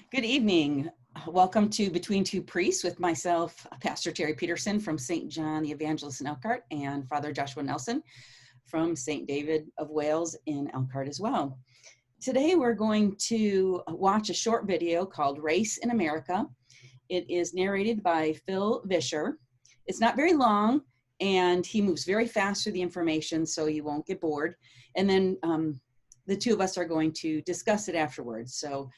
Good evening. Welcome to Between Two Priests with myself, Pastor Terri Peterson from St. John the Evangelist in Elkhart, and Father Joshua Nelson from St. David of Wales in Elkhart as well. Today we're going to watch a short video called Race in America. It is narrated by Phil Vischer. It's not very long, and he moves very fast through the information so you won't get bored. And then the two of us are going to discuss it afterwards. So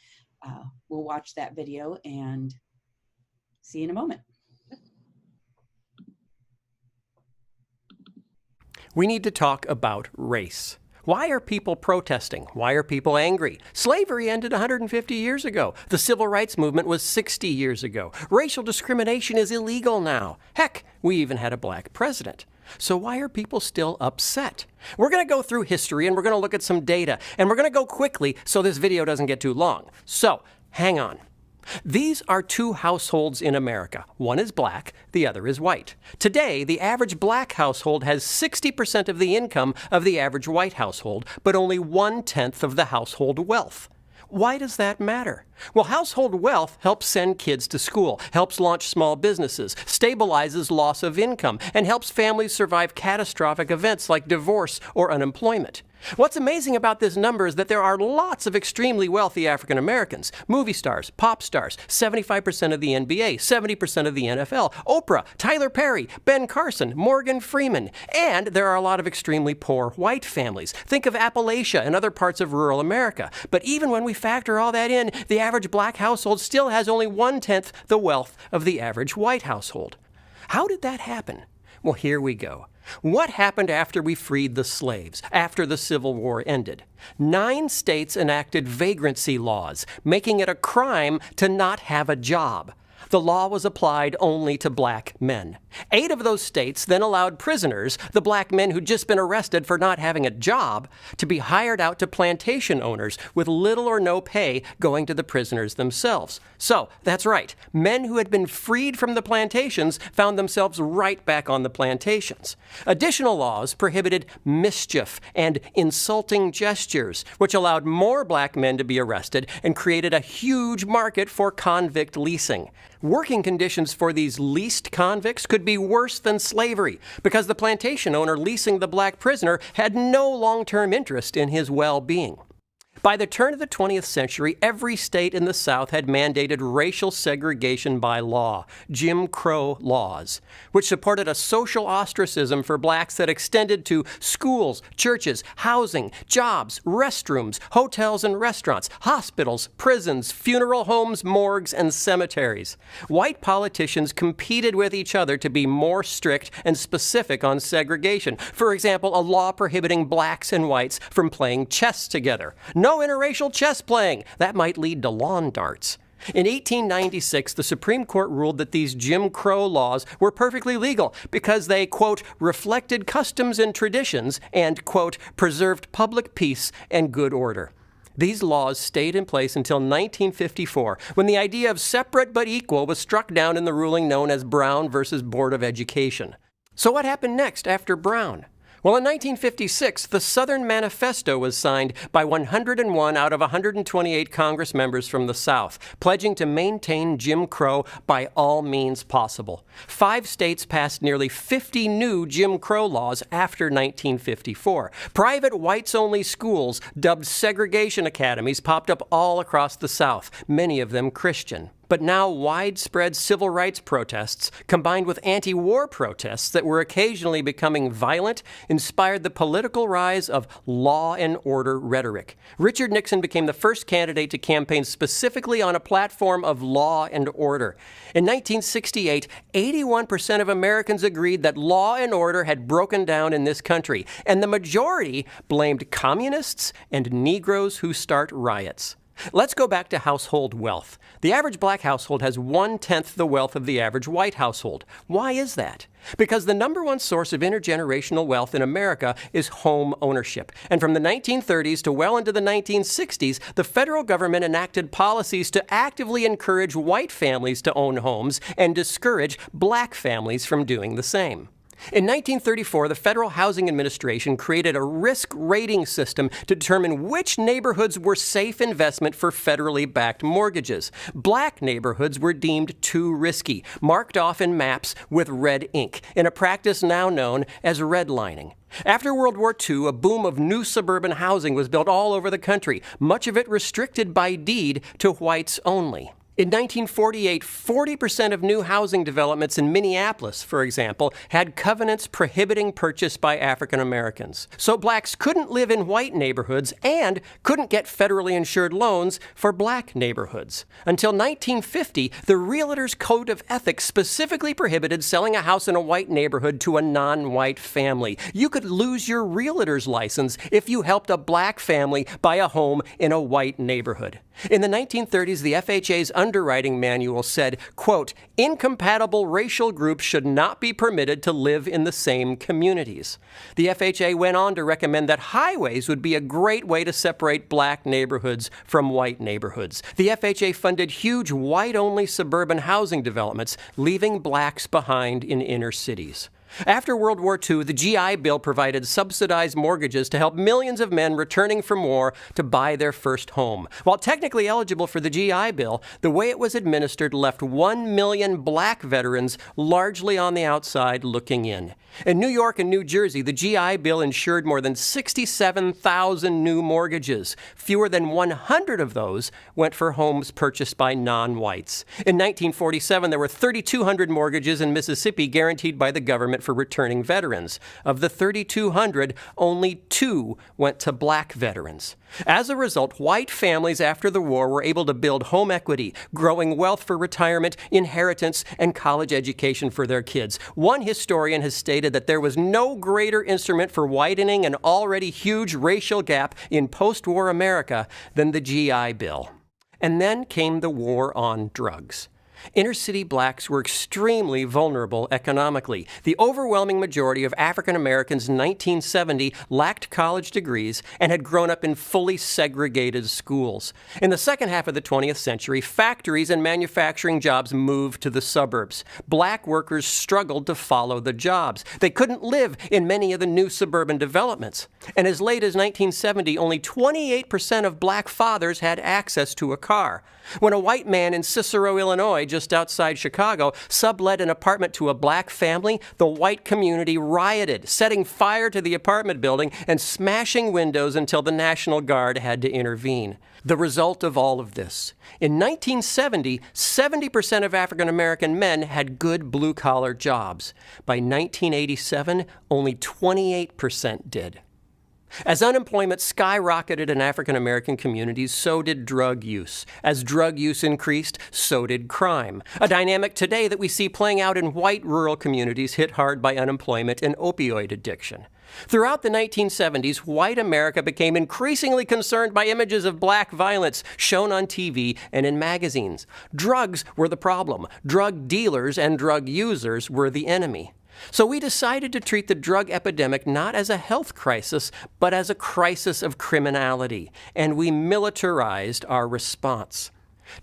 we'll watch that video and see you in a moment. We need to talk about race. Why are people protesting? Why are people angry? Slavery ended 150 years ago. The civil rights movement was 60 years ago. Racial discrimination is illegal now. Heck, we even had a black president. So why are people still upset? We're going to go through history and we're going to look at some data, and we're going to go quickly so this video doesn't get too long. So hang on. These are two households in America. One is black, the other is white. Today, the average black household has 60% of the income of the average white household, but only 1/10 of the household wealth. Why does that matter? Well, household wealth helps send kids to school, helps launch small businesses, stabilizes loss of income, and helps families survive catastrophic events like divorce or unemployment. What's amazing about this number is that there are lots of extremely wealthy African Americans, movie stars, pop stars, 75% of the NBA, 70% of the NFL, Oprah, Tyler Perry, Ben Carson, Morgan Freeman, and there are a lot of extremely poor white families. Think of Appalachia and other parts of rural America. But even when we factor all that in, the average black household still has only 1/10 the wealth of the average white household. How did that happen? Well, here we go. What happened after we freed the slaves, after the Civil War ended? 9 states enacted vagrancy laws, making it a crime to not have a job. The law was applied only to black men. 8 of those states then allowed prisoners, the black men who'd just been arrested for not having a job, to be hired out to plantation owners with little or no pay going to the prisoners themselves. So, that's right, men who had been freed from the plantations found themselves right back on the plantations. Additional laws prohibited mischief and insulting gestures, which allowed more black men to be arrested and created a huge market for convict leasing. Working conditions for these leased convicts could be worse than slavery because the plantation owner leasing the black prisoner had no long-term interest in his well-being. By the turn of the 20th century, every state in the South had mandated racial segregation by law, Jim Crow laws, which supported a social ostracism for blacks that extended to schools, churches, housing, jobs, restrooms, hotels and restaurants, hospitals, prisons, funeral homes, morgues, and cemeteries. White politicians competed with each other to be more strict and specific on segregation. For example, a law prohibiting blacks and whites from playing chess together. No interracial chess playing. That might lead to lawn darts. In 1896, the Supreme Court ruled that these Jim Crow laws were perfectly legal because they, quote, reflected customs and traditions and, quote, preserved public peace and good order. These laws stayed in place until 1954, when the idea of separate but equal was struck down in the ruling known as Brown versus Board of Education. So what happened next after Brown? Well, in 1956, the Southern Manifesto was signed by 101 out of 128 Congress members from the South, pledging to maintain Jim Crow by all means possible. 5 states passed nearly 50 new Jim Crow laws after 1954. Private whites-only schools, dubbed segregation academies, popped up all across the South, many of them Christian. But now widespread civil rights protests, combined with anti-war protests that were occasionally becoming violent, inspired the political rise of law and order rhetoric. Richard Nixon became the first candidate to campaign specifically on a platform of law and order. In 1968, 81% of Americans agreed that law and order had broken down in this country, and the majority blamed communists and Negroes who start riots. Let's go back to household wealth. The average black household has 1/10 the wealth of the average white household. Why is that? Because the number one source of intergenerational wealth in America is home ownership. And from the 1930s to well into the 1960s, the federal government enacted policies to actively encourage white families to own homes and discourage black families from doing the same. In 1934, the Federal Housing Administration created a risk rating system to determine which neighborhoods were safe investment for federally backed mortgages. Black neighborhoods were deemed too risky, marked off in maps with red ink, in a practice now known as redlining. After World War II, a boom of new suburban housing was built all over the country, much of it restricted by deed to whites only. In 1948, 40% of new housing developments in Minneapolis, for example, had covenants prohibiting purchase by African Americans. So blacks couldn't live in white neighborhoods and couldn't get federally insured loans for black neighborhoods. Until 1950, the Realtor's Code of Ethics specifically prohibited selling a house in a white neighborhood to a non-white family. You could lose your realtor's license if you helped a black family buy a home in a white neighborhood. In the 1930s, the FHA's underwriting manual said, quote, incompatible racial groups should not be permitted to live in the same communities. The FHA went on to recommend that highways would be a great way to separate black neighborhoods from white neighborhoods. The FHA funded huge white-only suburban housing developments, leaving blacks behind in inner cities. After World War II, the GI Bill provided subsidized mortgages to help millions of men returning from war to buy their first home. While technically eligible for the GI Bill, the way it was administered left 1 million black veterans largely on the outside looking in. In New York and New Jersey, the GI Bill insured more than 67,000 new mortgages. Fewer than 100 of those went for homes purchased by non-whites. In 1947, there were 3,200 mortgages in Mississippi guaranteed by the government for returning veterans. Of the 3,200, only 2 went to black veterans. As a result, white families after the war were able to build home equity, growing wealth for retirement, inheritance, and college education for their kids. One historian has stated that there was no greater instrument for widening an already huge racial gap in post-war America than the GI Bill. And then came the war on drugs. Inner-city blacks were extremely vulnerable economically. The overwhelming majority of African Americans in 1970 lacked college degrees and had grown up in fully segregated schools. In the second half of the 20th century, factories and manufacturing jobs moved to the suburbs. Black workers struggled to follow the jobs. They couldn't live in many of the new suburban developments. And as late as 1970, only 28% of black fathers had access to a car. When a white man in Cicero, Illinois, just outside Chicago, sublet an apartment to a black family, the white community rioted, setting fire to the apartment building and smashing windows until the National Guard had to intervene. The result of all of this: in 1970, 70% of African American men had good blue-collar jobs. By 1987, only 28% did. As unemployment skyrocketed in African American communities, so did drug use. As drug use increased, so did crime. A dynamic today that we see playing out in white rural communities hit hard by unemployment and opioid addiction. Throughout the 1970s, white America became increasingly concerned by images of black violence shown on TV and in magazines. Drugs were the problem. Drug dealers and drug users were the enemy. So we decided to treat the drug epidemic not as a health crisis, but as a crisis of criminality, and we militarized our response.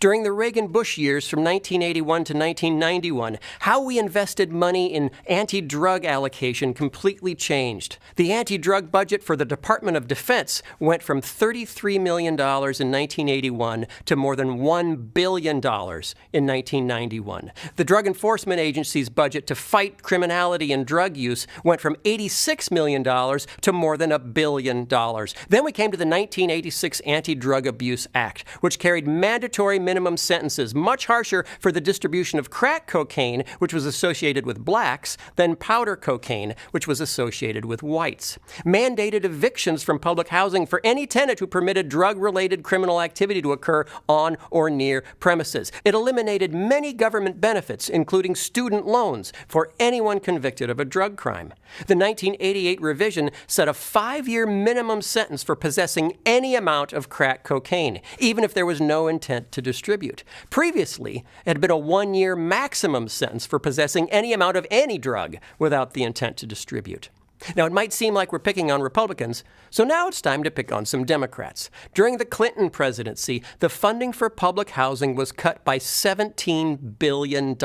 During the Reagan-Bush years from 1981 to 1991, how we invested money in anti-drug allocation completely changed. The anti-drug budget for the Department of Defense went from $33 million in 1981 to more than $1 billion in 1991. The Drug Enforcement Agency's budget to fight criminality and drug use went from $86 million to more than $1 billion. Then we came to the 1986 Anti-Drug Abuse Act, which carried mandatory minimum sentences, much harsher for the distribution of crack cocaine, which was associated with blacks, than powder cocaine, which was associated with whites. Mandated evictions from public housing for any tenant who permitted drug-related criminal activity to occur on or near premises. It eliminated many government benefits, including student loans, for anyone convicted of a drug crime. The 1988 revision set a 5-year minimum sentence for possessing any amount of crack cocaine, even if there was no intent to distribute. Previously, it had been a 1-year maximum sentence for possessing any amount of any drug without the intent to distribute. Now, it might seem like we're picking on Republicans, so now it's time to pick on some Democrats. During the Clinton presidency, the funding for public housing was cut by $17 billion.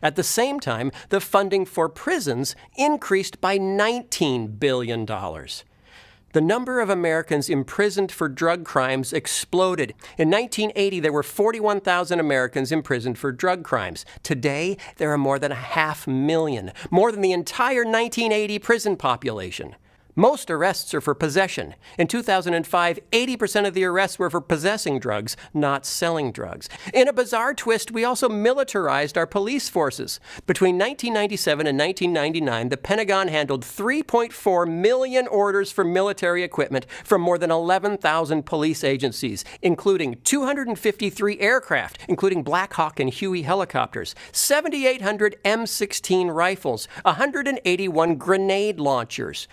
At the same time, the funding for prisons increased by $19 billion. The number of Americans imprisoned for drug crimes exploded. In 1980, there were 41,000 Americans imprisoned for drug crimes. Today, there are more than 500,000, more than the entire 1980 prison population. Most arrests are for possession. In 2005, 80% of the arrests were for possessing drugs, not selling drugs. In a bizarre twist, we also militarized our police forces. Between 1997 and 1999, the Pentagon handled 3.4 million orders for military equipment from more than 11,000 police agencies, including 253 aircraft, including Black Hawk and Huey helicopters, 7,800 M16 rifles, 181 grenade launchers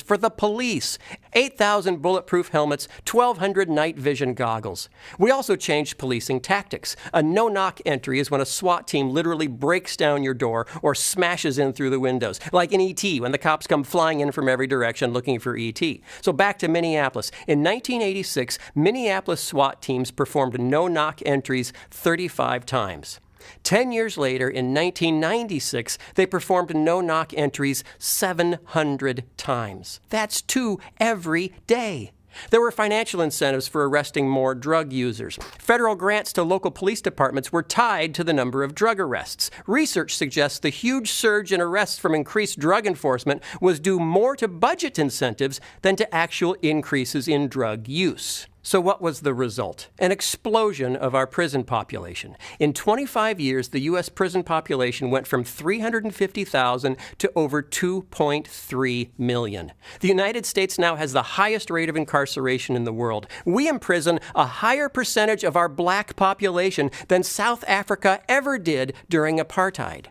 for the police, 8,000 bulletproof helmets, 1,200 night vision goggles. We also changed policing tactics. A no-knock entry is when a SWAT team literally breaks down your door or smashes in through the windows, like in E.T. when the cops come flying in from every direction looking for E.T. So back to Minneapolis. In 1986, Minneapolis SWAT teams performed no-knock entries 35 times. 10 years later, in 1996, they performed no-knock entries 700 times. That's 2 every day. There were financial incentives for arresting more drug users. Federal grants to local police departments were tied to the number of drug arrests. Research suggests the huge surge in arrests from increased drug enforcement was due more to budget incentives than to actual increases in drug use. So what was the result? An explosion of our prison population. In 25 years, the U.S. prison population went from 350,000 to over 2.3 million. The United States now has the highest rate of incarceration in the world. We imprison a higher percentage of our black population than South Africa ever did during apartheid.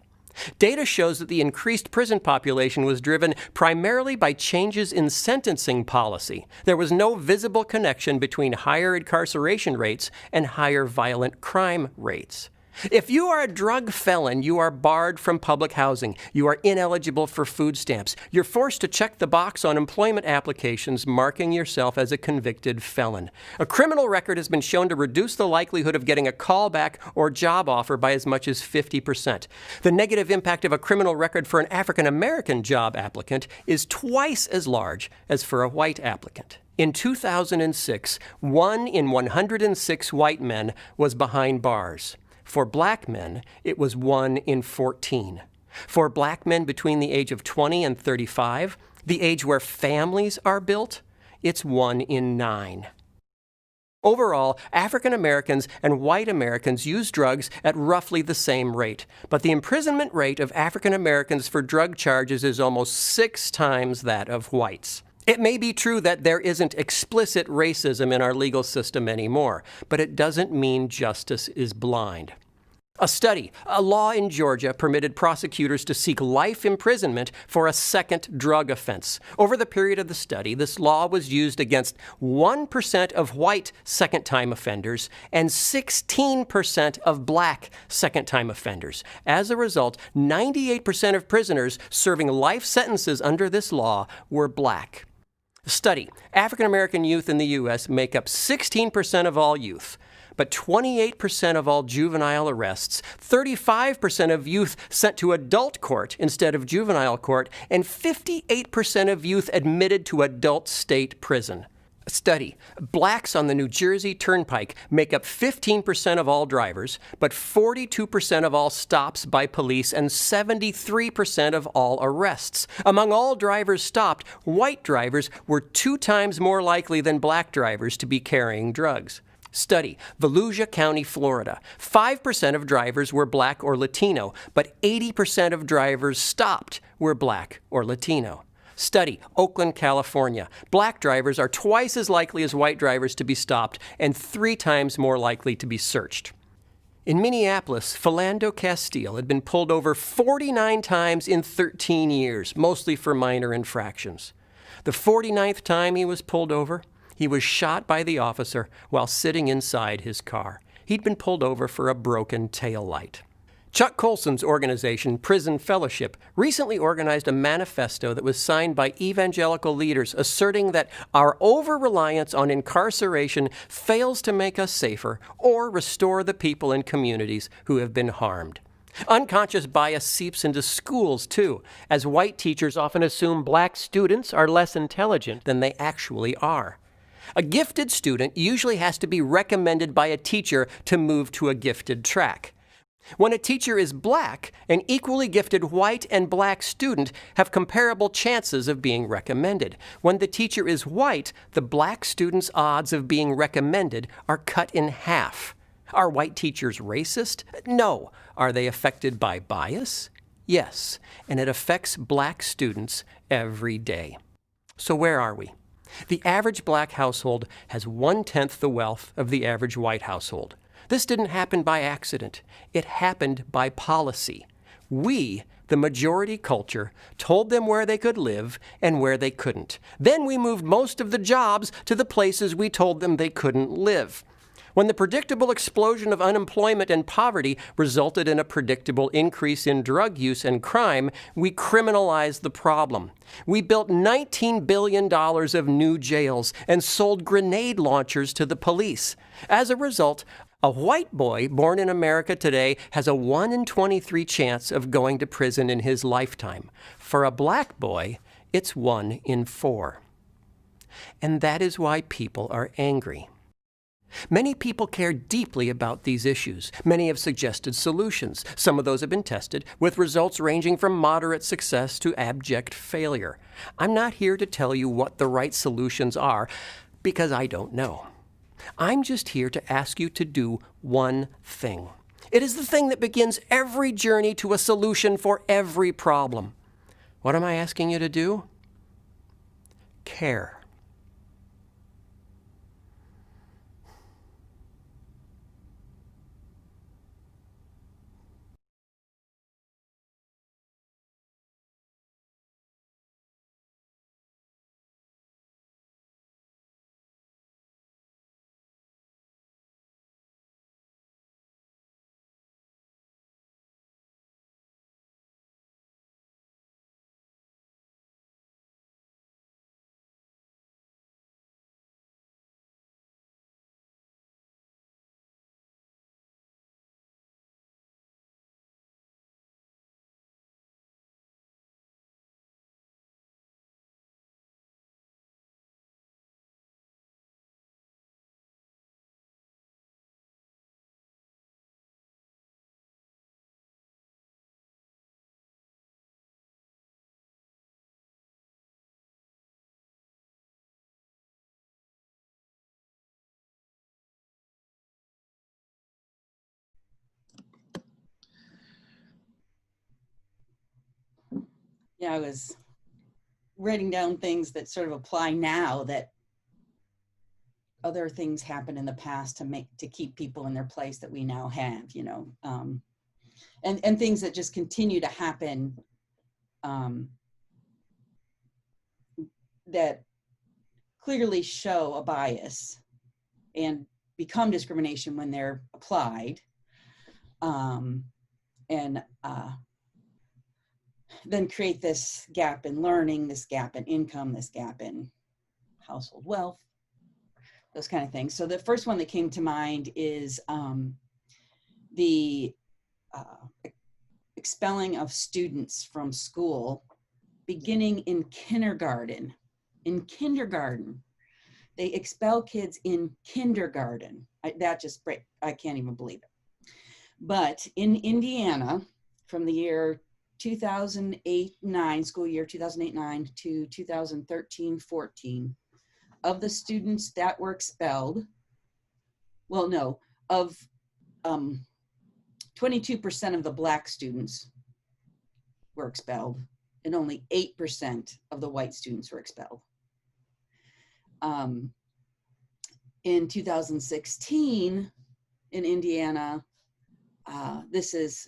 Data shows that the increased prison population was driven primarily by changes in sentencing policy. There was no visible connection between higher incarceration rates and higher violent crime rates. If you are a drug felon, you are barred from public housing. You are ineligible for food stamps. You're forced to check the box on employment applications marking yourself as a convicted felon. A criminal record has been shown to reduce the likelihood of getting a callback or job offer by as much as 50%. The negative impact of a criminal record for an African American job applicant is twice as large as for a white applicant. In 2006, 1 in 106 white men was behind bars. For black men, it was 1 in 14. For black men between the age of 20 and 35, the age where families are built, it's 1 in 9. Overall, African Americans and white Americans use drugs at roughly the same rate, but the imprisonment rate of African Americans for drug charges is almost 6 times that of whites. It may be true that there isn't explicit racism in our legal system anymore, but it doesn't mean justice is blind. A law in Georgia permitted prosecutors to seek life imprisonment for a second drug offense. Over the period of the study, this law was used against 1% of white second-time offenders and 16% of black second-time offenders. As a result, 98% of prisoners serving life sentences under this law were black. African American youth in the U.S. make up 16% of all youth, but 28% of all juvenile arrests, 35% of youth sent to adult court instead of juvenile court, and 58% of youth admitted to adult state prison. Blacks on the New Jersey Turnpike make up 15% of all drivers, but 42% of all stops by police and 73% of all arrests. Among all drivers stopped, white drivers were 2 times more likely than black drivers to be carrying drugs. Volusia County, Florida. 5% of drivers were black or Latino, but 80% of drivers stopped were black or Latino. Oakland, California. Black drivers are twice as likely as white drivers to be stopped and 3 times more likely to be searched. In Minneapolis, Philando Castile had been pulled over 49 times in 13 years, mostly for minor infractions. The 49th time he was pulled over, he was shot by the officer while sitting inside his car. He'd been pulled over for a broken taillight. Chuck Colson's organization, Prison Fellowship, recently organized a manifesto that was signed by evangelical leaders asserting that our over-reliance on incarceration fails to make us safer or restore the people and communities who have been harmed. Unconscious bias seeps into schools, too, as white teachers often assume black students are less intelligent than they actually are. A gifted student usually has to be recommended by a teacher to move to a gifted track. When a teacher is black, an equally gifted white and black student have comparable chances of being recommended. When the teacher is white, the black student's odds of being recommended are cut in half. Are white teachers racist? No. Are they affected by bias? Yes, and it affects black students every day. So where are we? The average black household has 1/10 the wealth of the average white household. This didn't happen by accident. It happened by policy. We, the majority culture, told them where they could live and where they couldn't. Then we moved most of the jobs to the places we told them they couldn't live. When the predictable explosion of unemployment and poverty resulted in a predictable increase in drug use and crime, we criminalized the problem. We built $19 billion of new jails and sold grenade launchers to the police. As a result, a white boy born in America today has a 1 in 23 chance of going to prison in his lifetime. For a black boy, it's 1 in 4. And that is why people are angry. Many people care deeply about these issues. Many have suggested solutions. Some of those have been tested, with results ranging from moderate success to abject failure. I'm not here to tell you what the right solutions are, because I don't know. I'm just here to ask you to do one thing. It is the thing that begins every journey to a solution for every problem. What am I asking you to do? Care. Yeah, I was writing down things that sort of apply now that other things happened in the past to keep people in their place that we now have, and things that just continue to happen that clearly show a bias and become discrimination when they're applied, and then create this gap in learning, this gap in income, this gap in household wealth, those kind of things. So the first one that came to mind is the expelling of students from school beginning in kindergarten. In kindergarten, they expel kids in kindergarten. I can't even believe it. But in Indiana, from the year 2008-9, school year 2008-9 to 2013-14, of the students that were expelled, of 22% of the black students were expelled, and only 8% of the white students were expelled. In 2016, in Indiana, this is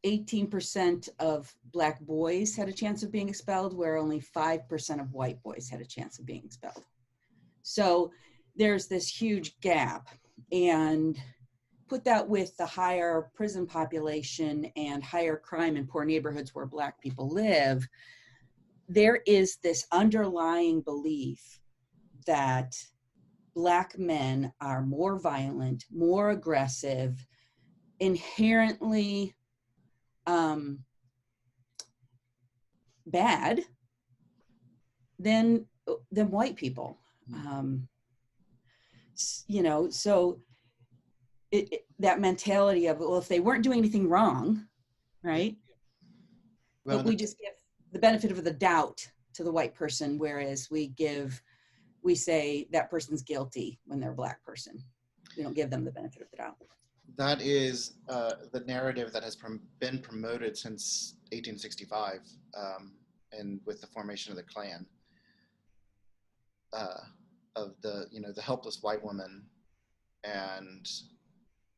18% of black boys had a chance of being expelled, where only 5% of white boys had a chance of being expelled. So there's this huge gap. And put that with the higher prison population and higher crime in poor neighborhoods where Black people live, there is this underlying belief that Black men are more violent, more aggressive, inherently bad than white people. So that mentality of, well, if they weren't doing anything wrong, right? Well, but we just give the benefit of the doubt to the white person, whereas we say that person's guilty when they're a Black person. We don't give them the benefit of the doubt. that is the narrative that has been promoted since 1865, and with the formation of the Klan, of the helpless white woman and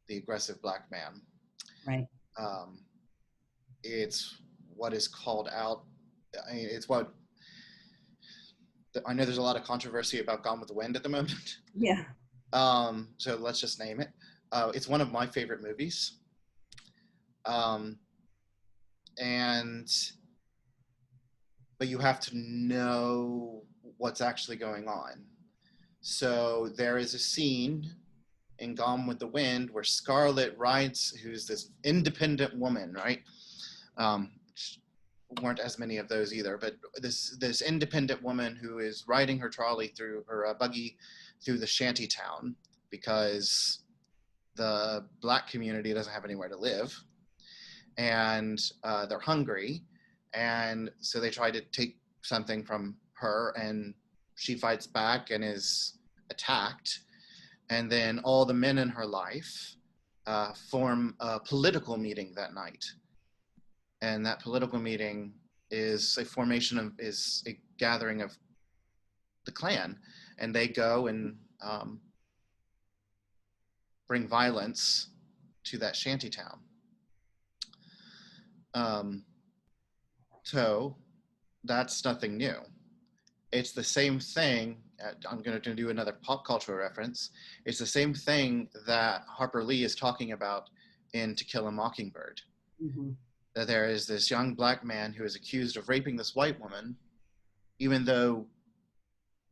the aggressive Black man. Right. It's what is called out. I mean, it's what I know. There's a lot of controversy about Gone with the Wind at the moment. Yeah. So let's just name it. It's one of my favorite movies. But you have to know what's actually going on. So there is a scene in Gone with the Wind where Scarlett rides, who's this independent woman, right? Weren't as many of those either, but this independent woman who is riding her trolley through her buggy through the shanty town because the Black community doesn't have anywhere to live, and they're hungry, and so they try to take something from her, and she fights back and is attacked, and then all the men in her life form a political meeting that night. And that political meeting is a gathering of the Klan, and they go and bring violence to that shanty town. So that's nothing new. It's the same thing. I'm going to do another pop culture reference. It's the same thing that Harper Lee is talking about in To Kill a Mockingbird. Mm-hmm. That there is this young Black man who is accused of raping this white woman, even though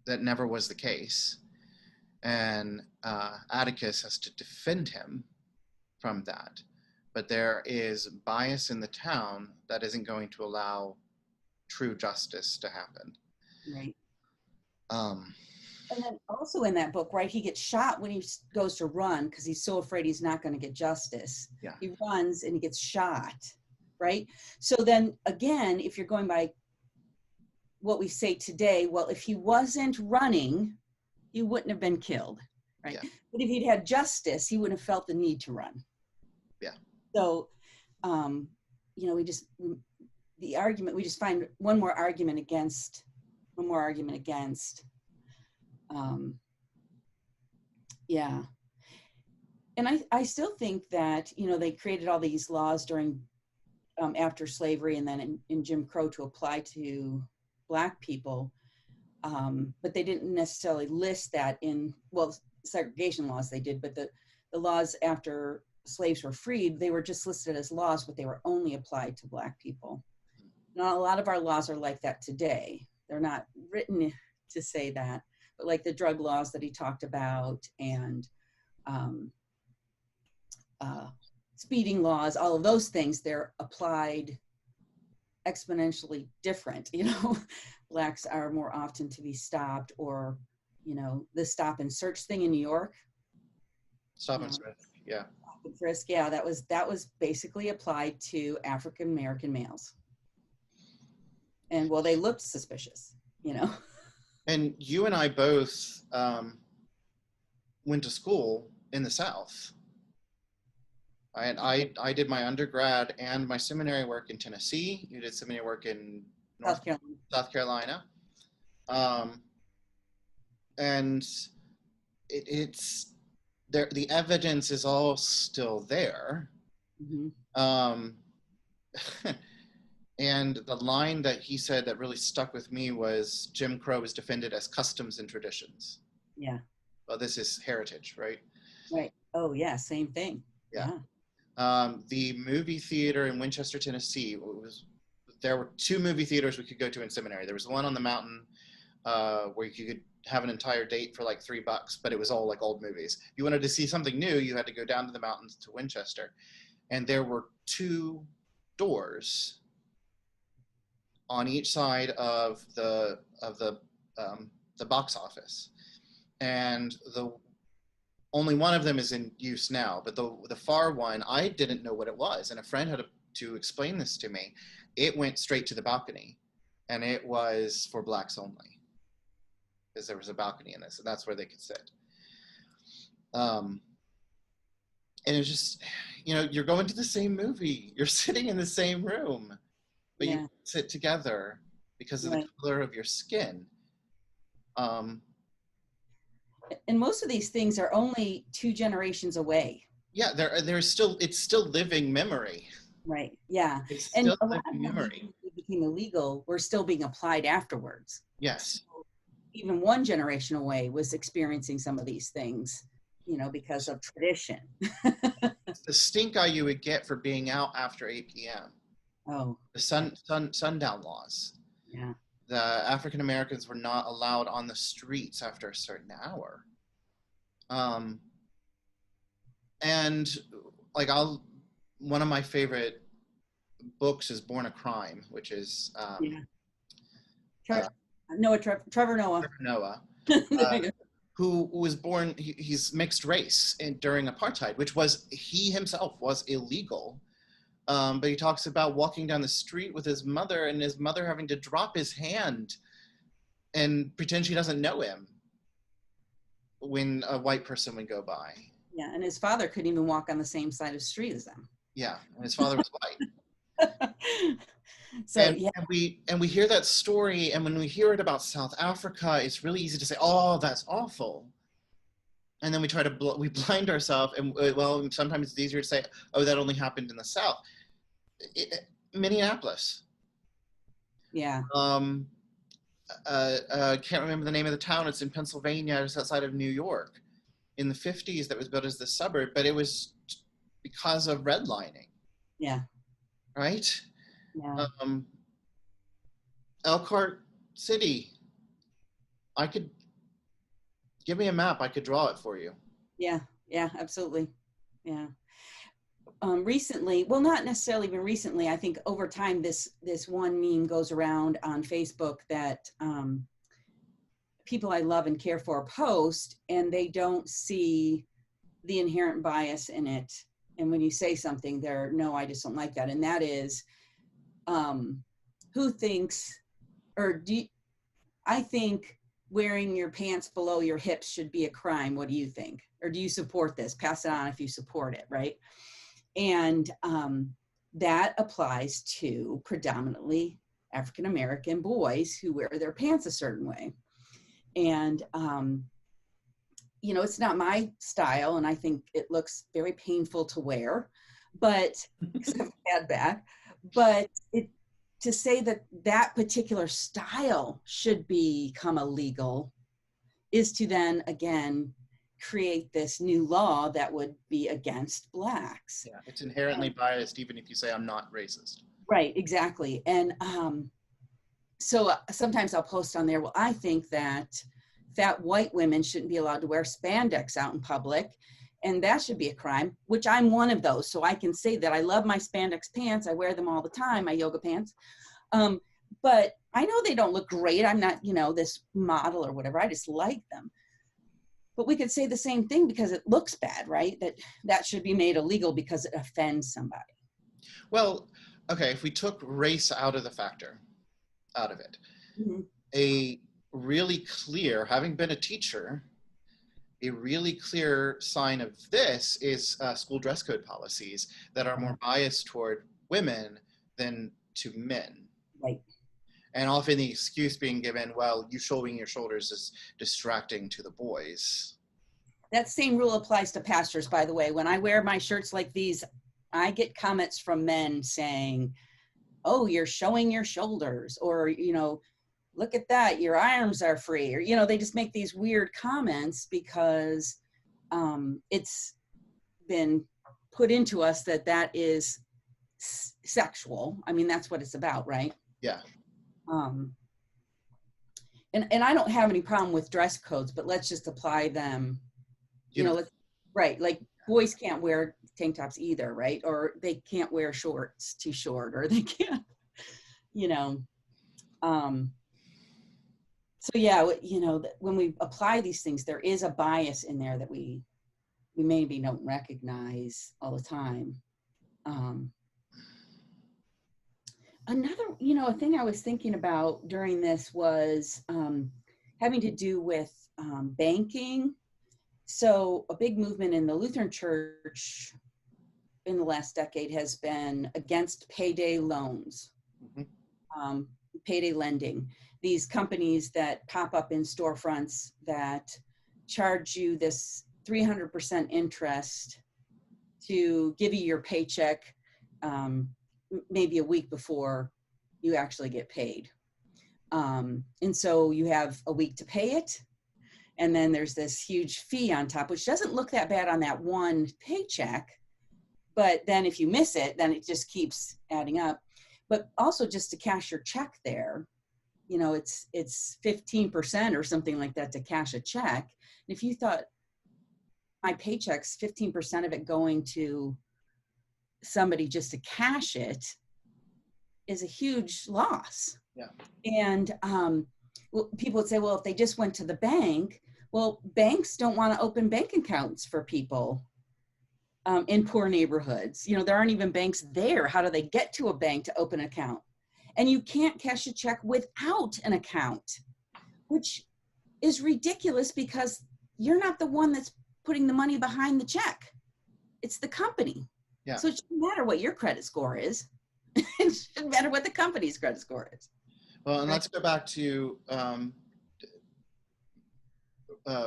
that never was the case. And Atticus has to defend him from that. But there is bias in the town that isn't going to allow true justice to happen. Right. And then also in that book, right, he gets shot when he goes to run because he's so afraid he's not going to get justice. Yeah. He runs and he gets shot, right? So then again, if you're going by what we say today, well, if he wasn't running, he wouldn't have been killed, right? Yeah. But if he'd had justice, he wouldn't have felt the need to run. Yeah. So, we just find one more argument against. Yeah. And I still think that, they created all these laws during, after slavery and then in Jim Crow to apply to Black people. But they didn't necessarily list that segregation laws they did, but the laws after slaves were freed, they were just listed as laws, but they were only applied to Black people. Now, a lot of our laws are like that today. They're not written to say that, but like the drug laws that he talked about and speeding laws, all of those things, they're applied exponentially different. Blacks are more often to be stopped, or the stop and search thing in New York. Stop and frisk, yeah. Stop and frisk, yeah, that was basically applied to African American males. And well, they looked suspicious, And you and I both went to school in the South. I did my undergrad and my seminary work in Tennessee. You did seminary work in South Carolina. And it's there. The evidence is all still there. Mm-hmm. And the line that he said that really stuck with me was Jim Crow is defended as customs and traditions. Yeah. Well, this is heritage, right? Right. Oh yeah, same thing. Yeah. Yeah. The movie theater in Winchester, Tennessee, there were 2 movie theaters we could go to in seminary. There was one on the mountain where you could have an entire date for like $3, but it was all like old movies. If you wanted to see something new, you had to go down to the mountains to Winchester, and there were 2 doors on each side of the box office, and the only one of them is in use now. But the far one, I didn't know what it was, and a friend had to explain this to me. It went straight to the balcony, and it was for blacks only, because there was a balcony in this, and that's where they could sit. And it's just, you're going to the same movie, you're sitting in the same room, but Yeah. you sit together because of the color of your skin. And most of these things are only 2 generations away. Yeah, it's still living memory. Right. Yeah. It's And still a lot living of memory. them became illegal were still being applied afterwards. Yes. So even 1 generation away was experiencing some of these things, because of tradition. The stink eye you would get for being out after 8 p.m. Oh. The sundown laws. Yeah. The African Americans were not allowed on the streets after a certain hour. And like one of my favorite books is Born a Crime, which is Trevor Noah. Noah, who was born, he's mixed race during apartheid, which he himself was illegal. But he talks about walking down the street with his mother, and his mother having to drop his hand and pretend she doesn't know him when a white person would go by. Yeah, and his father couldn't even walk on the same side of the street as them. Yeah, and his father was white. So and we hear that story, and when we hear it about South Africa, it's really easy to say, "Oh, that's awful," and then we try to we blind ourselves, and sometimes it's easier to say, "Oh, that only happened in the South." Minneapolis. Yeah. Can't remember the name of the town. It's in Pennsylvania, just outside of New York, in the 50s. That was built as the suburb, but it was because of redlining. Yeah. Right. Yeah. Elkhart City. Give me a map. I could draw it for you. Yeah. Yeah. Absolutely. Yeah. Recently, well, not necessarily even recently, I think over time, this one meme goes around on Facebook that people I love and care for post, and they don't see the inherent bias in it. And when you say something, no, I just don't like that. And that is, who thinks, I think wearing your pants below your hips should be a crime. What do you think? Or do you support this? Pass it on if you support it, right? And that applies to predominantly African-American boys who wear their pants a certain way. And, it's not my style, and I think it looks very painful to wear, but because I have a bad back, but to say that particular style should become illegal is to then, again, create this new law that would be against blacks. Yeah, it's inherently biased, even if you say I'm not racist. Right, exactly. And so sometimes I'll post on there, well, I think that fat white women shouldn't be allowed to wear spandex out in public, and that should be a crime, which I'm one of those. So I can say that I love my spandex pants. I wear them all the time, my yoga pants. But I know they don't look great. I'm not, this model or whatever. I just like them. But we could say the same thing because it looks bad, right? That should be made illegal because it offends somebody. Well, okay, if we took race out of it, Mm-hmm. a really clear, having been a teacher, a really clear sign of this is school dress code policies that are more biased toward women than to men. Right. And often the excuse being given, well, you showing your shoulders is distracting to the boys. That same rule applies to pastors, by the way. When I wear my shirts like these, I get comments from men saying, oh, you're showing your shoulders, or, look at that, your arms are free, or, they just make these weird comments because it's been put into us that that is sexual. I mean, that's what it's about, right? Yeah. And I don't have any problem with dress codes, but let's just apply them, right. Like boys can't wear tank tops either, right? Or they can't wear shorts too short, or they can't, so yeah, when we apply these things, there is a bias in there that we maybe don't recognize all the time. Another, a thing I was thinking about during this was having to do with banking. So a big movement in the Lutheran Church in the last decade has been against payday loans, payday lending. These companies that pop up in storefronts that charge you this 300% interest to give you your paycheck maybe a week before you actually get paid. And so you have a week to pay it. And then there's this huge fee on top, which doesn't look that bad on that one paycheck. But then if you miss it, then it just keeps adding up. But also just to cash your check there, it's 15% or something like that to cash a check. And if you thought my paycheck's 15% of it going to somebody just to cash it is a huge loss. Yeah. And people would say, well, if they just went to the bank, well, banks don't want to open bank accounts for people in poor neighborhoods. There aren't even banks there. How do they get to a bank to open an account? And you can't cash a check without an account, which is ridiculous because you're not the one that's putting the money behind the check. It's the company. Yeah. So it shouldn't matter what your credit score is. It shouldn't matter what the company's credit score is. Well, and let's go back to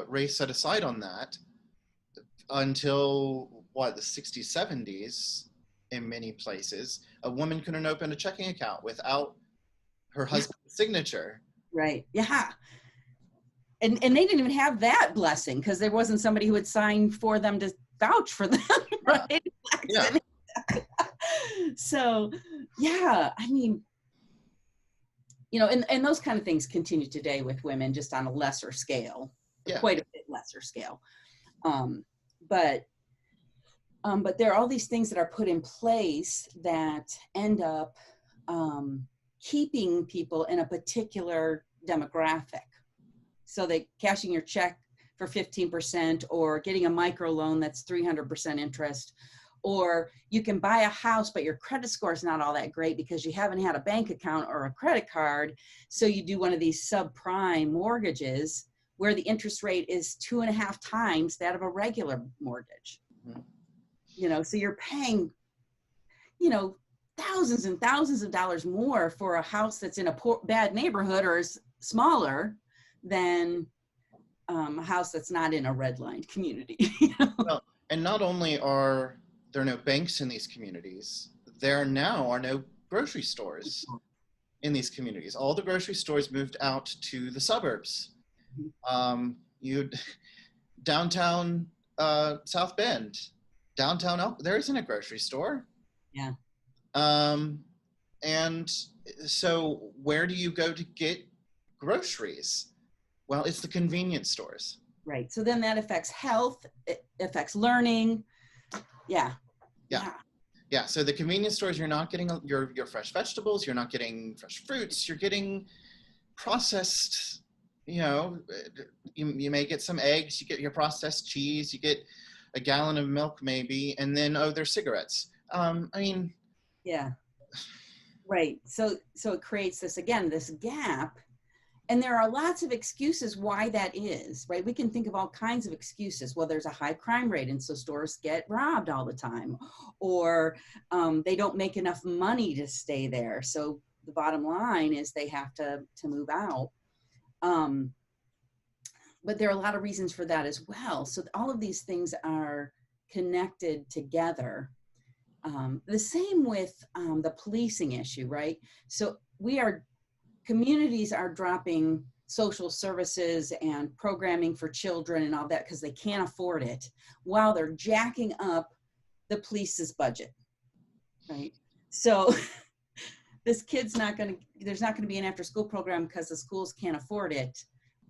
race set aside on that until the 60s, 70s. In many places, a woman couldn't open a checking account without her husband's signature. Right. Yeah. And they didn't even have that blessing because there wasn't somebody who would sign for them to vouch for them, right? Yeah. So, yeah, I mean, and those kind of things continue today with women, just on a lesser scale, quite a bit lesser scale. But there are all these things that are put in place that end up keeping people in a particular demographic. So they cashing your check for 15% or getting a microloan that's 300% interest, or you can buy a house, but your credit score is not all that great because you haven't had a bank account or a credit card. So you do one of these subprime mortgages where the interest rate is 2.5 times that of a regular mortgage. Mm-hmm. So you're paying, thousands and thousands of dollars more for a house that's in a bad neighborhood or is smaller than a house that's not in a redlined community. Well, and not only are there no banks in these communities, there now are no grocery stores in these communities. All the grocery stores moved out to the suburbs. Downtown South Bend, downtown Elkhart, there isn't a grocery store. Yeah. And so where do you go to get groceries? Well, it's the convenience stores. Right. So then that affects health, it affects learning. Yeah. So the convenience stores, you're not getting your fresh vegetables, you're not getting fresh fruits, you're getting processed, you may get some eggs, you get your processed cheese, you get a gallon of milk maybe, and then, there's cigarettes. Yeah. Right. So it creates this gap. And there are lots of excuses why that is, right? We can think of all kinds of excuses. Well, there's a high crime rate, and so stores get robbed all the time. Or they don't make enough money to stay there. So the bottom line is they have to move out. But there are a lot of reasons for that as well. So all of these things are connected together. The same with the policing issue, right? So communities are dropping social services and programming for children and all that because they can't afford it, while they're jacking up the police's budget, right? So this kid's there's not going to be an after school program because the schools can't afford it,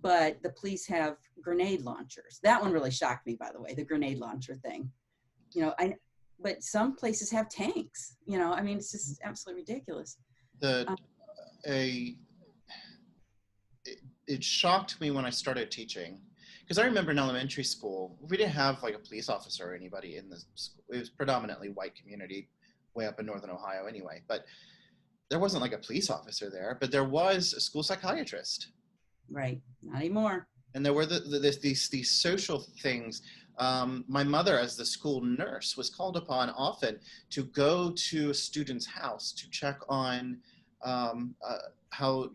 but the police have grenade launchers. That one really shocked me, by the way, the grenade launcher thing. But some places have tanks, I mean, it's just absolutely ridiculous. It shocked me when I started teaching, because I remember in elementary school, we didn't have like a police officer or anybody in the school. It was predominantly white community way up in Northern Ohio anyway, but there wasn't like a police officer there, but there was a school psychiatrist. Right, not anymore. And there were these social things. My mother, as the school nurse, was called upon often to go to a student's house to check on how,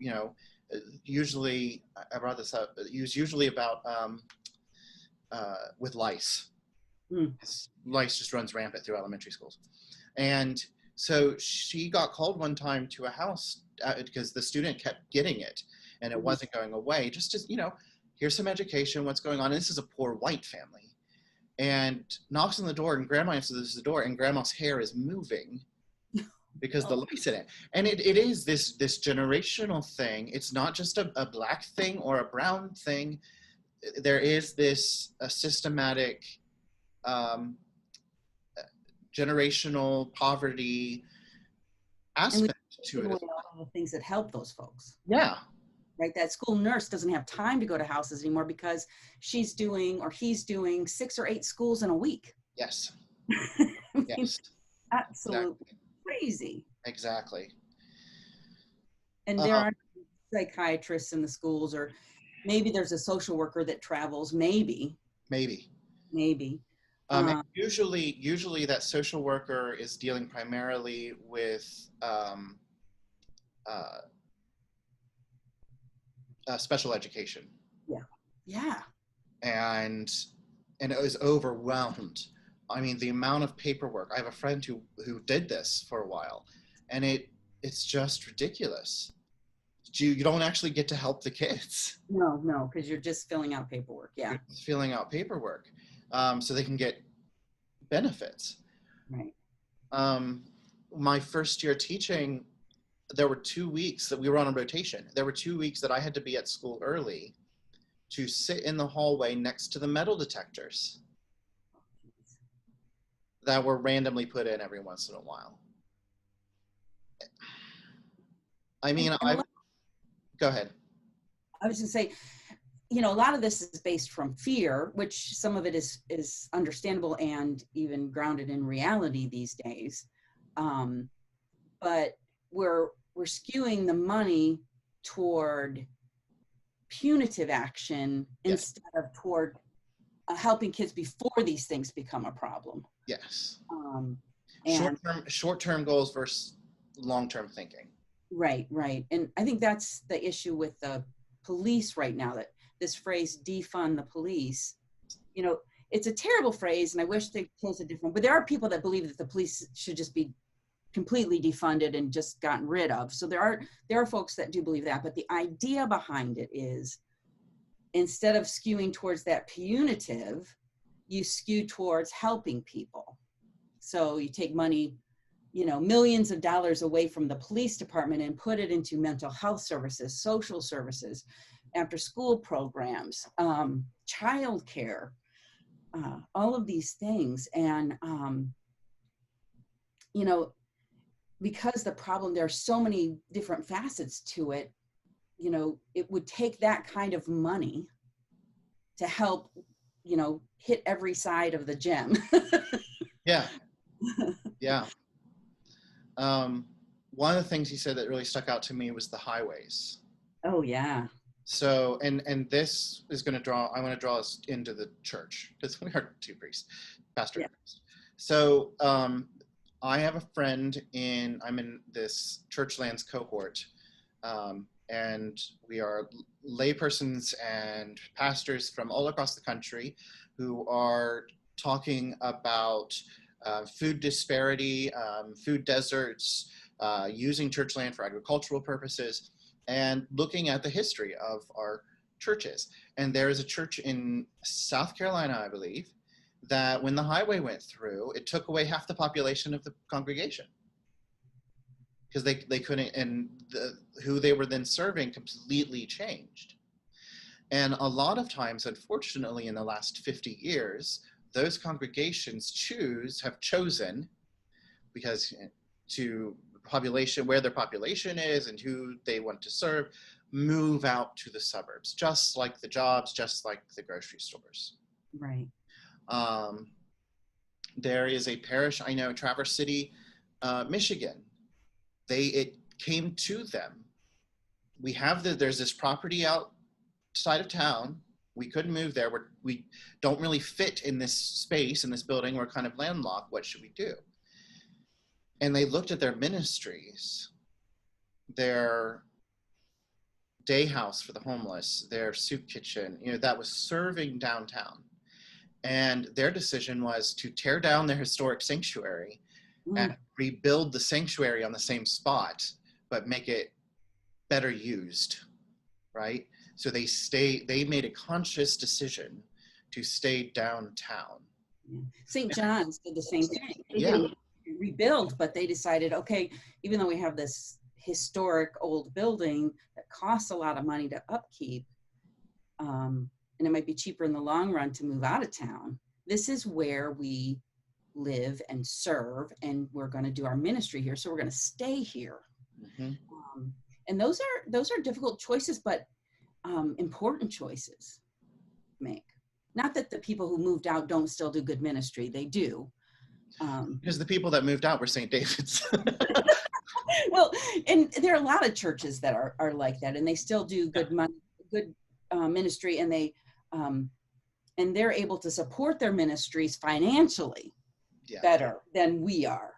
usually, I brought this up, it was usually about with lice. Lice just runs rampant through elementary schools. And so she got called one time to a house because the student kept getting it and it wasn't going away. Just, here's some education, what's going on. And this is a poor white family. And knocks on the door, and grandma answers the door, and grandma's hair is moving because the lice in it. And it is this generational thing. It's not just a black thing or a brown thing. There is this systematic generational poverty aspect to it. All the things that help those folks. Yeah. Right, that school nurse doesn't have time to go to houses anymore because she's doing or he's doing 6 or 8 schools in a week. Yes. Yes. Absolutely crazy. Exactly. And there aren't psychiatrists in the schools, or maybe there's a social worker that travels. Maybe. Usually that social worker is dealing primarily with special education. Yeah. And it was overwhelmed. I mean, the amount of paperwork. I have a friend who did this for a while, and it's just ridiculous. You don't actually get to help the kids. No, because you're just filling out paperwork. Yeah. You're just filling out paperwork, so they can get benefits. Right. My first year teaching, there were 2 weeks that we were on a rotation. There were 2 weeks that I had to be at school early to sit in the hallway next to the metal detectors that were randomly put in every once in a while. I mean, go ahead. I was going to say, a lot of this is based from fear, which some of it is understandable and even grounded in reality these days. But we're skewing the money toward punitive action instead of toward helping kids before these things become a problem. Yes. And short-term goals versus long-term thinking. Right. And I think that's the issue with the police right now, that this phrase defund the police, it's a terrible phrase, and I wish they chose a different, but there are people that believe that the police should just be completely defunded and just gotten rid of. So there are folks that do believe that, but the idea behind it is, instead of skewing towards that punitive, you skew towards helping people. So you take money, millions of dollars away from the police department and put it into mental health services, social services, after school programs, childcare, all of these things. And, because the problem, there are so many different facets to it, it would take that kind of money to help, hit every side of the gem. Yeah. One of the things he said that really stuck out to me was the highways. Oh, yeah. So, and this is going to I want to draw us into the church, because we are 2 priests, pastor. Yeah. So, I have a friend I'm in this Churchlands cohort, and we are laypersons and pastors from all across the country who are talking about food disparity, food deserts, using church land for agricultural purposes, and looking at the history of our churches. And there is a church in South Carolina, I believe, that when the highway went through, it took away half the population of the congregation because they couldn't, and who they were then serving completely changed. And a lot of times, unfortunately, in the last 50 years, those congregations have chosen, because to population, where their population is and who they want to serve, move out to the suburbs, just like the jobs, just like the grocery stores. Right. There is a parish, I know, Traverse City, Michigan. It came to them. There's this property outside of town. We couldn't move there. We don't really fit in this space, in this building. We're kind of landlocked. What should we do? And they looked at their ministries, their day house for the homeless, their soup kitchen, that was serving downtown. And their decision was to tear down their historic sanctuary and rebuild the sanctuary on the same spot, but make it better used, right? So they made a conscious decision to stay downtown. St. John's did the same thing. They Yeah. didn't rebuild, but they decided, okay, even though we have this historic old building that costs a lot of money to upkeep, and it might be cheaper in the long run to move out of town, this is where we live and serve, and we're going to do our ministry here, so we're going to stay here. Mm-hmm. And those are difficult choices, but important choices to make. Not that the people who moved out don't still do good ministry, they do. Because the people that moved out were St. David's. Well, and there are a lot of churches that are like that, and they still do good ministry, and they're able to support their ministries financially better than we are,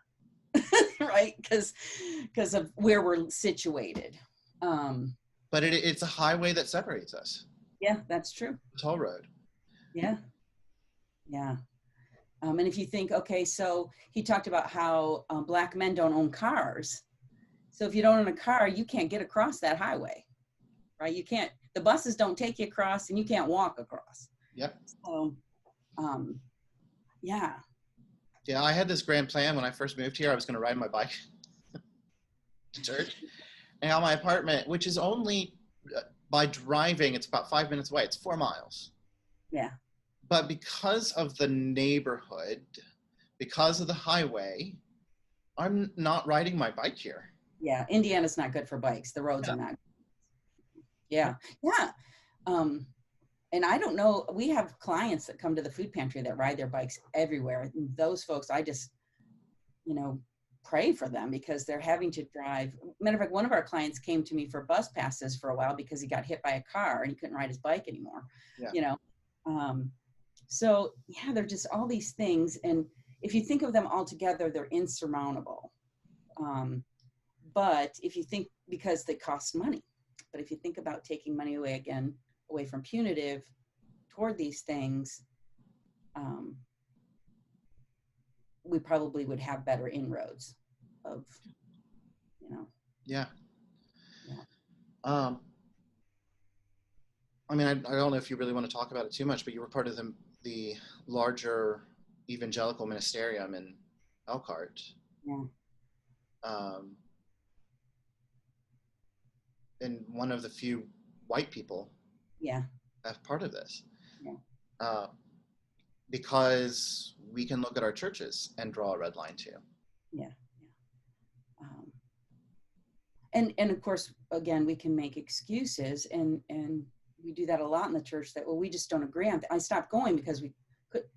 right? Because of where we're situated. But it's a highway that separates us. Yeah, that's true. Toll road. Yeah. And if you think, okay, so he talked about how Black men don't own cars. So if you don't own a car, you can't get across that highway, right? You can't, the buses don't take you across, and you can't walk across. Yep. So, yeah. Yeah, I had this grand plan when I first moved here. I was going to ride my bike to church. And out my apartment, which is only, by driving, it's about 5 minutes away. It's 4 miles. Yeah. But because of the neighborhood, because of the highway, I'm not riding my bike here. Yeah, Indiana's not good for bikes. The roads are not. Yeah. And I don't know, we have clients that come to the food pantry that ride their bikes everywhere. And those folks, I just, pray for them, because they're having to drive. Matter of fact, one of our clients came to me for bus passes for a while because he got hit by a car and he couldn't ride his bike anymore. Yeah. So yeah, they're just all these things. And if you think of them all together, they're insurmountable. But if you think, because they cost money, but if you think about taking money away from punitive toward these things, we probably would have better inroads of, Yeah. I mean, I don't know if you really want to talk about it too much, but you were part of the larger evangelical ministerium in Elkhart. Yeah. And one of the few white people. Yeah. That's part of this. Yeah. Because we can look at our churches and draw a red line too. Yeah. And of course, again, we can make excuses, and we do that a lot in the church, that, well, we just don't agree on. I stopped going because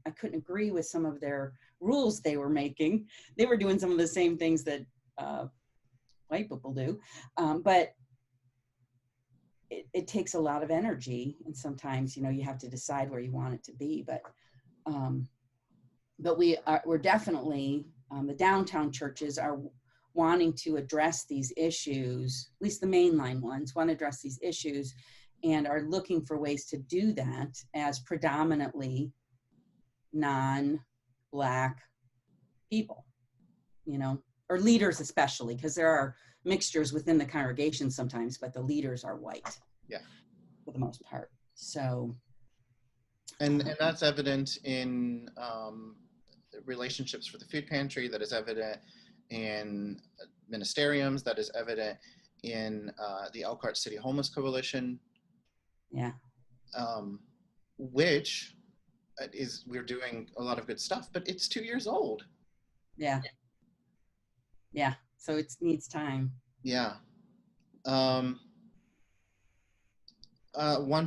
I couldn't agree with some of their rules they were making. They were doing some of the same things that white people do, but it takes a lot of energy, and sometimes you have to decide where you want it to be. But we're definitely the downtown churches are wanting to address these issues. At least the mainline ones want to address these issues, and are looking for ways to do that as predominantly non-Black people, or leaders especially, because there are mixtures within the congregation sometimes, but the leaders are white. Yeah. For the most part. So. And that's evident in relationships for the food pantry, that is evident in ministeriums, that is evident in the Elkhart City Homeless Coalition. Yeah. Which we're doing a lot of good stuff, but it's 2 years old. Yeah. Yeah. So it needs time. Yeah. One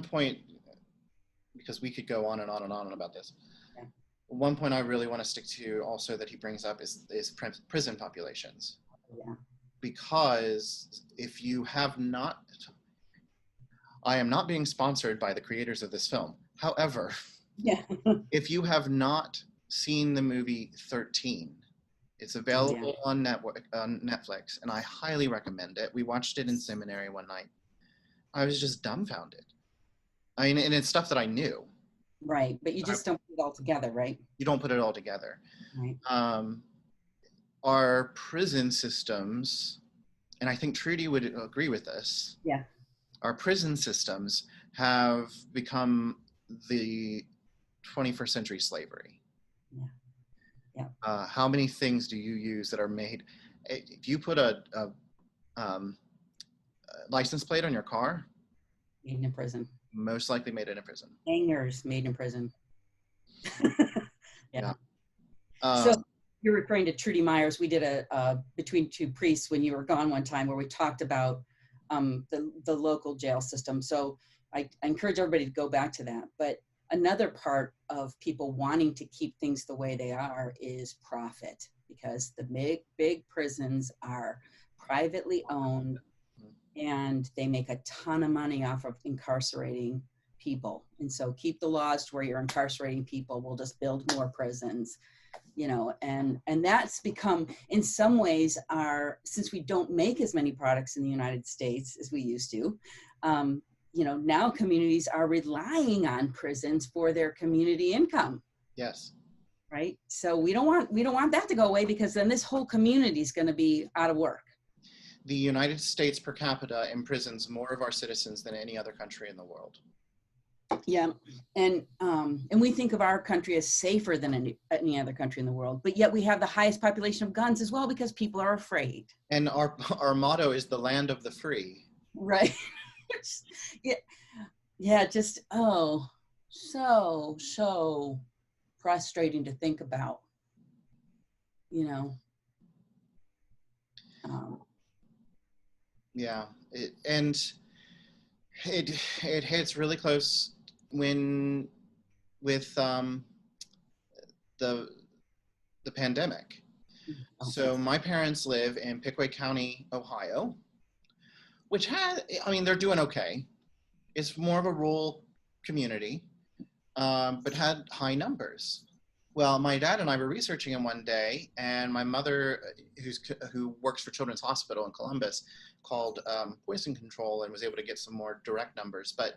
point, because we could go on and on and on about this. Yeah. One point I really want to stick to also that he brings up is prison populations. Yeah. Because if you have not, I am not being sponsored by the creators of this film. However, yeah. if you have not seen the movie 13, it's available on Netflix, and I highly recommend it. We watched it in seminary one night. I was just dumbfounded. I mean, and it's stuff that I knew. Right, but you just don't put it all together, right? You don't put it all together. Right. Our prison systems, and I think Trudy would agree with this. Yeah. Our prison systems have become the 21st century slavery. Yeah. Yeah. How many things do you use that are made? If you put a license plate on your car, made in prison. Most likely made in a prison. Hangers made in prison. Yeah. Yeah. So you're referring to Trudy Myers. We did a Between Two Priests when you were gone one time where we talked about the local jail system. So I encourage everybody to go back to that. But another part of people wanting to keep things the way they are is profit, because the big prisons are privately owned and they make a ton of money off of incarcerating people. And so keep the laws to where you're incarcerating people. We'll just build more prisons, you know, and that's become, in some ways, since we don't make as many products in the United States as we used to, you know, now communities are relying on prisons for their community income. Yes. Right. So we don't want that to go away, because then this whole community is going to be out of work. The United States per capita imprisons more of our citizens than any other country in the world. Yeah, and we think of our country as safer than any other country in the world, but yet we have the highest population of guns as well, because people are afraid. And our motto is the land of the free. Right. Yeah. Just so frustrating to think about. You know. Yeah, it hits really close with the pandemic. Okay. So my parents live in Pickaway County, Ohio, which they're doing okay. It's more of a rural community, but had high numbers. Well, my dad and I were researching them one day, and my mother, who works for Children's Hospital in Columbus, called poison control and was able to get some more direct numbers. But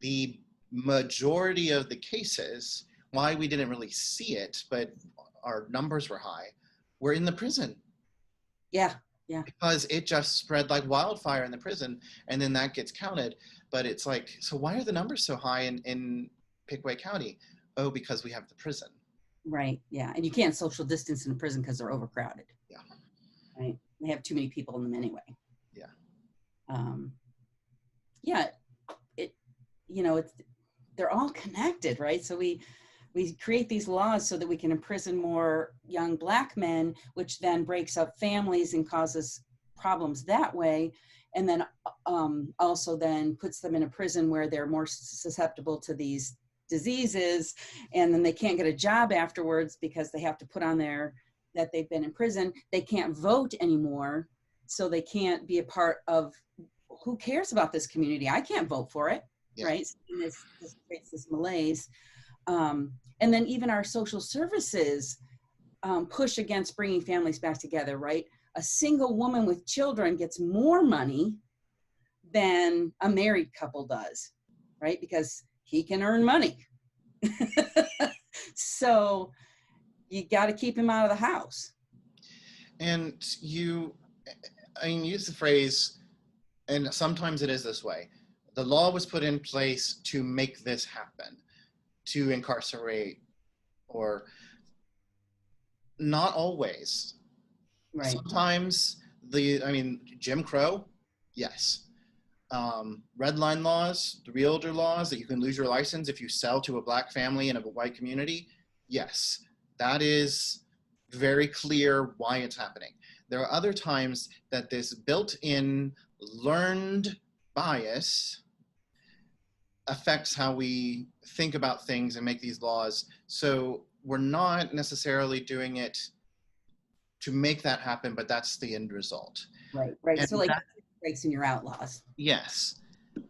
the majority of the cases, why we didn't really see it, but our numbers were high, were in the prison. Yeah. Yeah. Because it just spread like wildfire in the prison, and then that gets counted. But it's like, so why are the numbers so high in Pickaway County? Oh, because we have the prison. Right. Yeah. And you can't social distance in a prison because they're overcrowded. Yeah. Right. They have too many people in them anyway. Yeah. Yeah. They're all connected, right? So we create these laws so that we can imprison more young Black men, which then breaks up families and causes problems that way. And then also then puts them in a prison where they're more susceptible to these diseases, and then they can't get a job afterwards because they have to put on there that they've been in prison. They can't vote anymore, so they can't be a part of, who cares about this community? I can't vote for it. Yeah. Right? So this creates this malaise. And then even our social services push against bringing families back together, right? A single woman with children gets more money than a married couple does, right? Because he can earn money. So you got to keep him out of the house. And I mean, use the phrase, and sometimes it is this way. The law was put in place to make this happen, to incarcerate, or not always. Right. Sometimes Jim Crow, yes. Red line laws, the realtor laws that you can lose your license if you sell to a black family in a white community, yes. That is very clear why it's happening. There are other times that this built-in learned bias affects how we think about things and make these laws. So we're not necessarily doing it to make that happen, but that's the end result. Right. And so like breaks in your outlaws. Yes.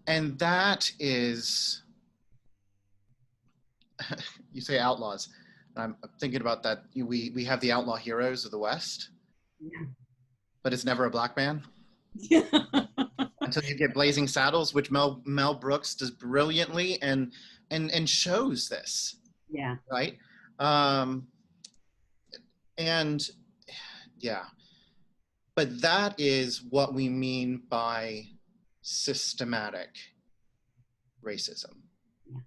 And that is, you say outlaws. I'm thinking about that. We have the outlaw heroes of the West, but it's never a black man. Yeah. Until you get Blazing Saddles, which Mel Brooks does brilliantly and shows this. Yeah. Right. And yeah, but that is what we mean by systematic racism. Yeah.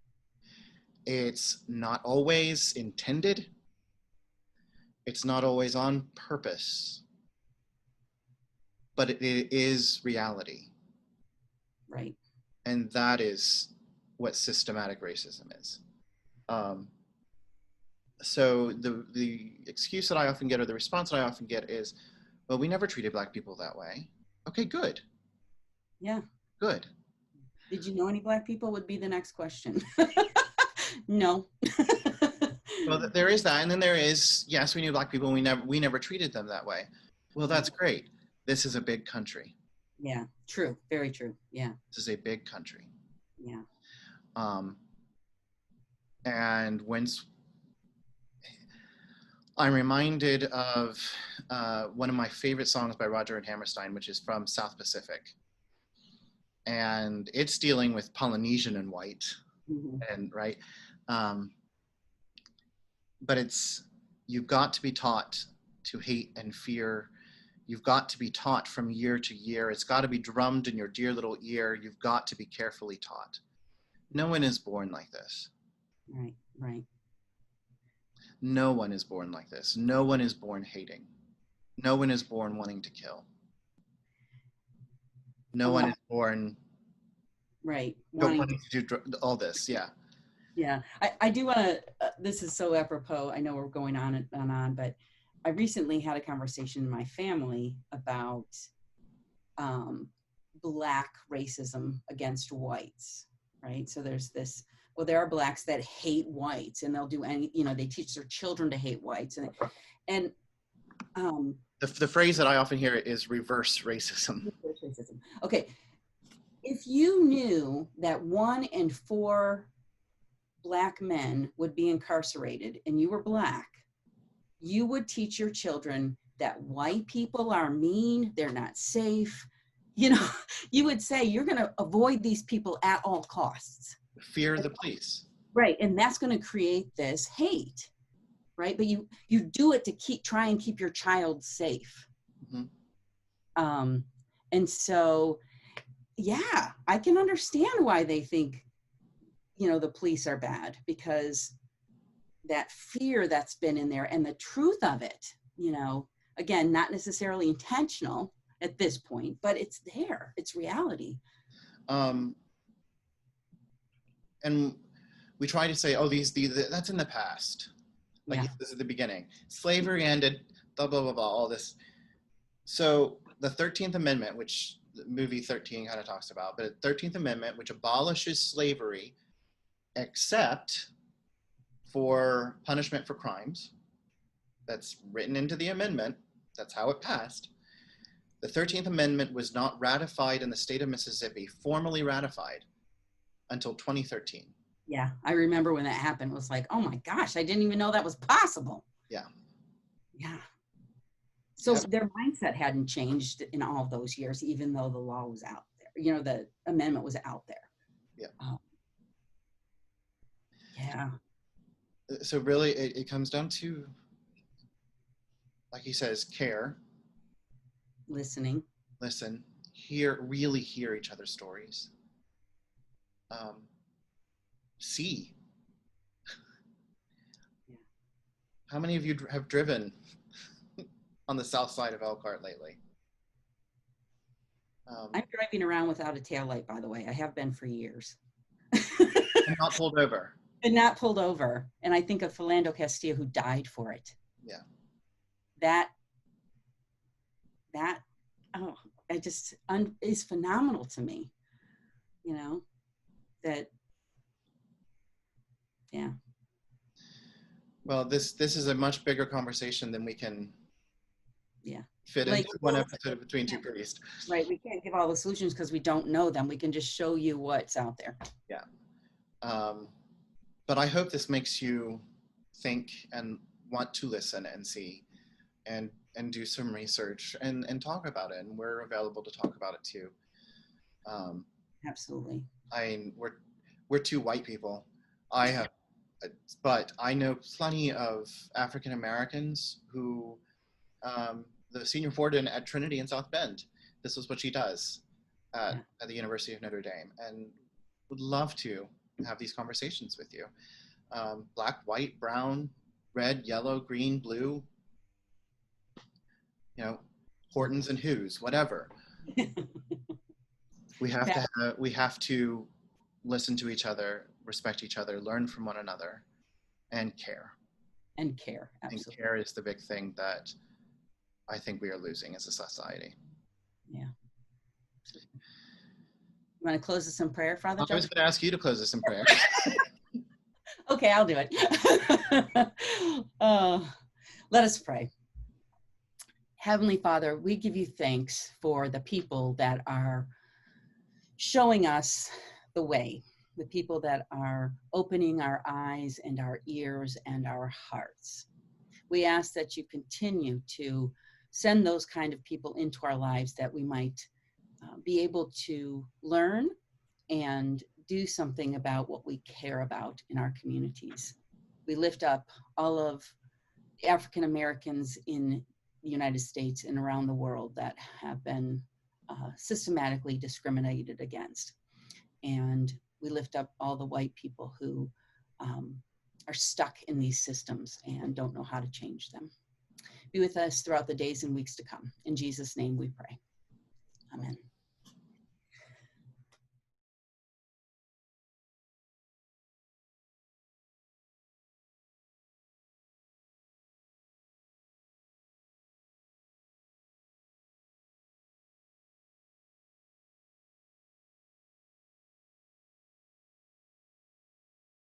It's not always intended. It's not always on purpose, but it is reality. Right. And that is what systematic racism is. So the excuse that I often get, or the response that I often get is, well, we never treated black people that way. Okay, good. Yeah. Good. Did you know any black people would be the next question. No. Well, there is that. And then there is, yes, we knew black people and we never treated them that way. Well, that's great. This is a big country. Yeah, true. Very true. Yeah. This is a big country. Yeah. And I'm reminded of one of my favorite songs by Roger and Hammerstein, which is from South Pacific. And it's dealing with Polynesian and white, and right. But it's, you've got to be taught to hate and fear. You've got to be taught from year to year. It's got to be drummed in your dear little ear. You've got to be carefully taught. No one is born like this. Right, right. No one is born like this. No one is born hating. No one is born wanting to kill. No one is born right wanting to do all this. Yeah. Yeah, I do want to, this is so apropos, I know we're going on and on, but I recently had a conversation in my family about black racism against whites, right? So there's this, well, there are blacks that hate whites and they'll do any, they teach their children to hate whites. And the phrase that I often hear is reverse racism. Reverse racism. Okay, if you knew that 1 in 4 black men would be incarcerated and you were black, you would teach your children that white people are mean, they're not safe. You would say you're going to avoid these people at all costs. Fear the police. Right, and that's going to create this hate, right? But you do it to try and keep your child safe. And so, yeah, I can understand why they think the police are bad, because that fear that's been in there and the truth of it, again, not necessarily intentional at this point, but it's there, it's reality. And we try to say, oh, that's in the past. Like, this is the beginning. Slavery ended, blah, blah, blah, blah, all this. So the 13th Amendment, which the movie 13 kind of talks about, but the 13th Amendment, which abolishes slavery, except for punishment for crimes. That's written into the amendment. That's how it passed. The 13th Amendment was not ratified in the state of Mississippi, formally ratified, until 2013. Yeah, I remember when that happened. It was like, oh my gosh, I didn't even know that was possible. Yeah. Yeah. So their mindset hadn't changed in all of those years, even though the law was out there. The amendment was out there. Yeah. Yeah. So really, it comes down to, like he says, care. Listening. Listen, really hear each other's stories. See. Yeah. How many of you have driven on the south side of Elkhart lately? I'm driving around without a taillight, by the way. I have been for years. And not pulled over. And not pulled over. And I think of Philando Castile, who died for it. Yeah. That oh, is phenomenal to me. You know, that, yeah. Well, this is a much bigger conversation than we can fit Like, into one episode of Between Two Priests. Right. We can't give all the solutions because we don't know them. We can just show you what's out there. Yeah. But I hope this makes you think and want to listen and see and do some research and talk about it. And we're available to talk about it too. Absolutely. We're two white people. But I know plenty of African Americans who, the senior warden at Trinity in South Bend, this is what she does at the University of Notre Dame, and would love to have these conversations with you. Black, white, brown, red, yellow, green, blue, Hortons and Who's, whatever. We have to listen to each other, respect each other, learn from one another, and care. And care, absolutely. And care is the big thing that I think we are losing as a society. Yeah. You want to close this in prayer, Father Josh? I was going to ask you to close this in prayer. Okay, I'll do it. Let us pray. Heavenly Father, we give you thanks for the people that are showing us the way, the people that are opening our eyes and our ears and our hearts. We ask that you continue to send those kind of people into our lives, that we might be able to learn and do something about what we care about in our communities. We lift up all of the African Americans in the United States and around the world that have been systematically discriminated against. And we lift up all the white people who are stuck in these systems and don't know how to change them. Be with us throughout the days and weeks to come. In Jesus' name we pray. Amen.